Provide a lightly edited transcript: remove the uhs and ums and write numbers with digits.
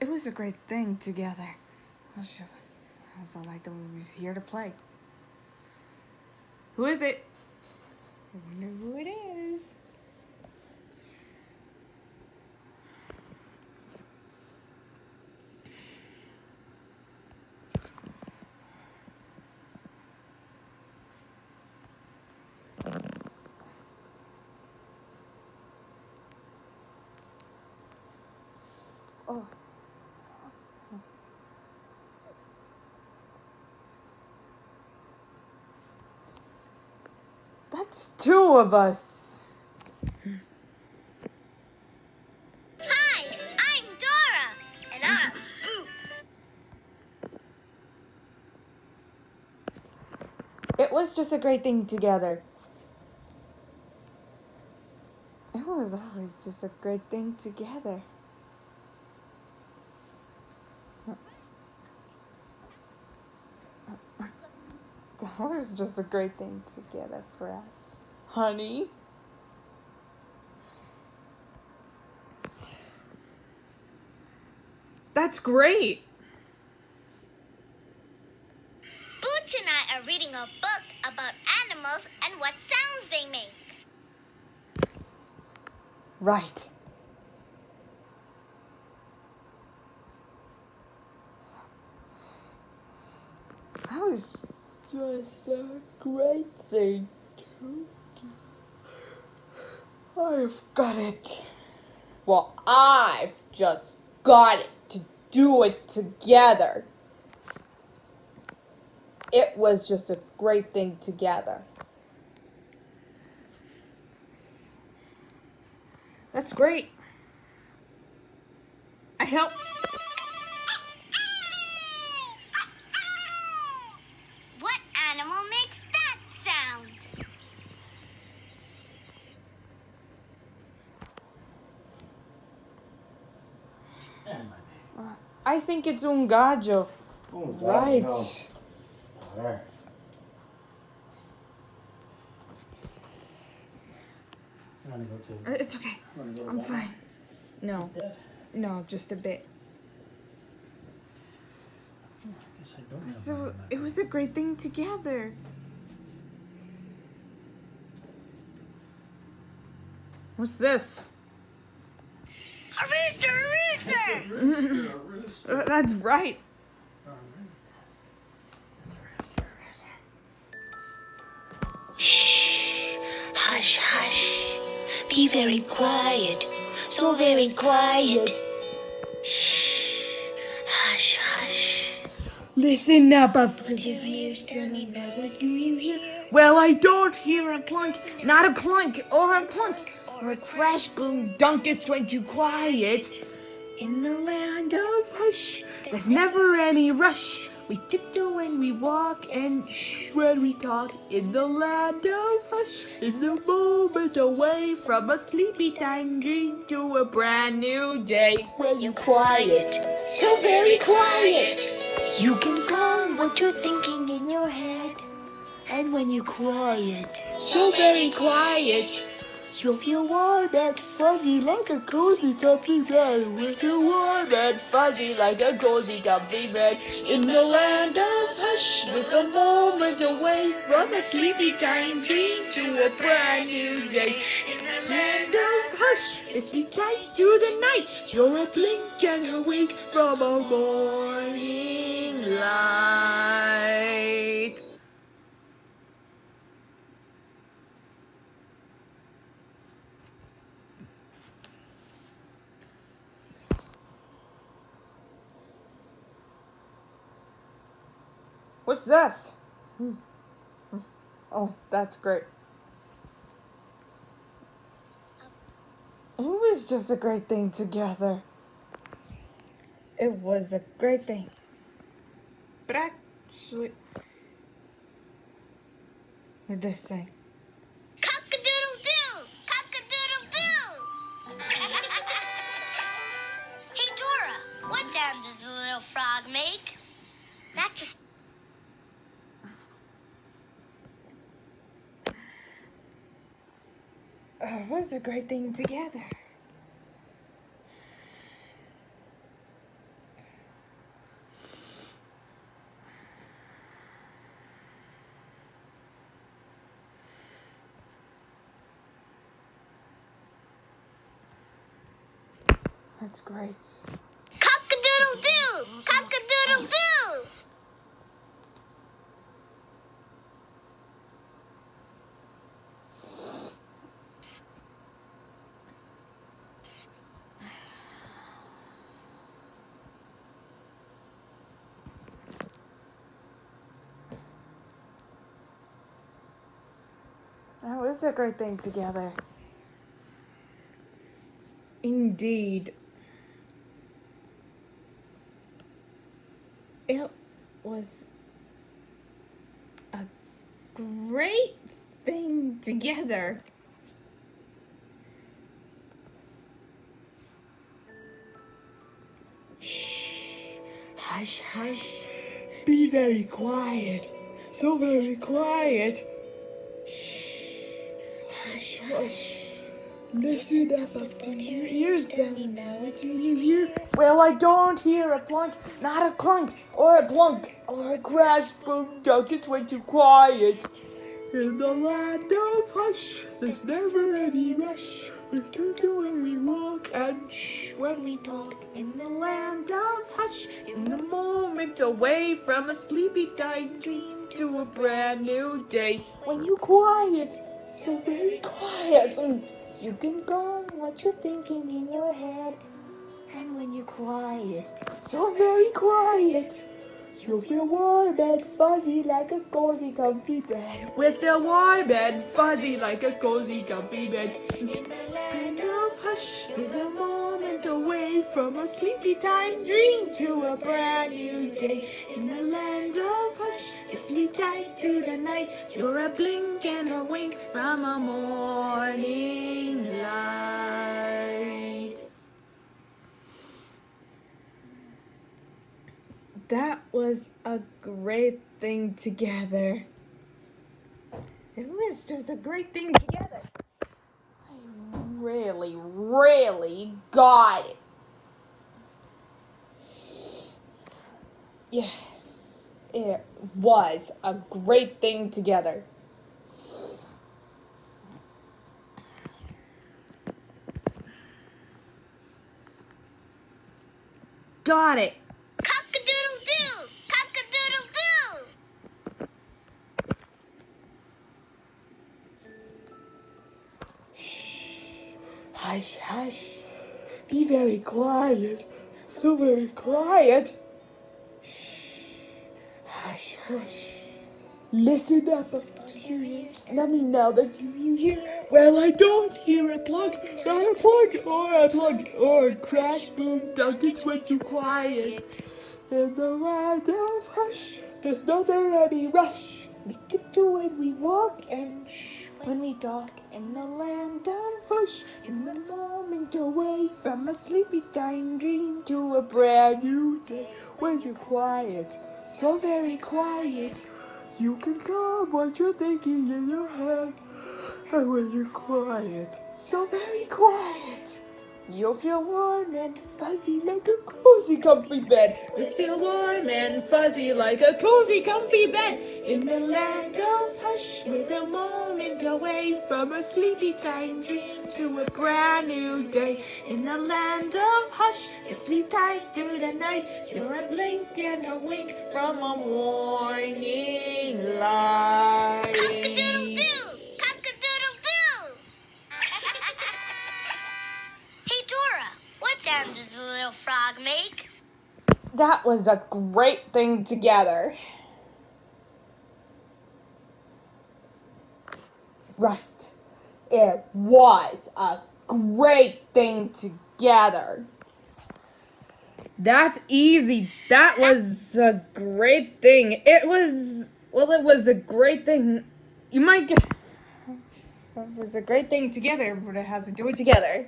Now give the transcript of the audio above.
It was a great thing together. That's all I thought we was here to play. Who is it? I wonder who it is. Oh. That's two of us. Hi, I'm Dora, and I'm Boots. It was just a great thing together. It was always just a great thing together. That was just a great thing together for us, honey. That's great. Boots and I are reading a book about animals and what sounds they make. Right. That was just a great thing to do. I've got it. Well, I've just got it to do it together. It was just a great thing together. That's great. I help. What animal makes that sound? I think it's un gallo. Right. There. You want to go to? It's okay. Go to I'm that fine. No. bed? No, just a bit. I guess I don't have So one in it was a great thing together. What's this? A rooster, a rooster! That's right. Shh, hush, hush. Be very quiet, so very quiet. Shh, hush, hush. Listen up. Put your ears, tell me now, what do you hear? Well, I don't hear a clunk, not a clunk or a clunk or a crash, boom, dunk. It's way too quiet. In the land of hush, there's never any rush. We tiptoe when we walk and shh when we talk. In the land of hush, in the moment away from a sleepy time dream to a brand new day. When you're quiet, so very quiet. You can calm what you're thinking in your head. And when you're quiet, So very quiet. you'll feel warm and fuzzy like a cozy comfy bed. We feel warm and fuzzy like a cozy comfy bed. In the land of hush, with a moment away from a sleepy time dream to a brand new day. In the land of hush, it's the tight to the night. You're a blink and a wink from a morning light. What's this? Oh, that's great. It was just a great thing together. It was a great thing. But actually, what did this say? Cock-a-doodle-doo! Cock-a-doodle-doo! Hey, Dora, what sound does the little frog make? That's a... It was a great thing together. That's great. Cock-a-doodle-doo! Cock-a-doodle-doo! That was a great thing together. Indeed. It was a great thing together. Shh. Hush, hush. Be very quiet. So very quiet. Hush, hush. Listen up, put your ears down now. What do you hear? Well, I don't hear a plunk, not a clunk, or a plunk, or a crash, boom, dunk. It's way too quiet. In the land of hush, there's never any rush. We turn to when we walk and shh when we talk. In the land of hush, in the moment away from a sleepy time dream to a brand new day. When you quiet, so very quiet, you can go what you're thinking in your head. And when you're quiet, so very quiet, you'll feel warm and fuzzy like a cozy comfy bed. We'll feel warm and fuzzy like a cozy comfy bed. In the land of hush, in the moment away from a sleepy time dream to a brand new day. In the land of hush, you sleep tight through the night. You're a blink and a wink from a morning light. That was a great thing together. It was just a great thing together. I really, really got it. Yes, it was a great thing together. Got it. Cock-a-doodle-doo! Cock-a-doodle-doo! Hush, hush. Be very quiet. So very quiet. Hush, hush. Listen up, put your ears. Let me know that you hear. Well, I don't hear a plug, not a plug, or a crash, boom, dunk. It's way too quiet. In the land of hush, there's not there any rush. We tiptoe when we walk and shh when we talk. In the land of hush, in the moment away from a sleepy time dream to a brand new day. When you're quiet, so very quiet, you can calm what you're thinking in your head. And when you're quiet, so very quiet, you'll feel warm and fuzzy like a cozy comfy bed. You'll feel warm and fuzzy like a cozy comfy bed. In the land of hush, with a moment away from a sleepy time dream to a brand new day. In the land of hush, you sleep tight through the night. You're a blink and a wink from a morning light. Cock-a-doodle-doo! Cock-a-doodle-doo! Hey, Dora, what sound does the little frog make? That was a great thing together. Right. It was a great thing together. That's easy. That was a great thing. It was a great thing. You might get... It was a great thing together, but it has to do it together.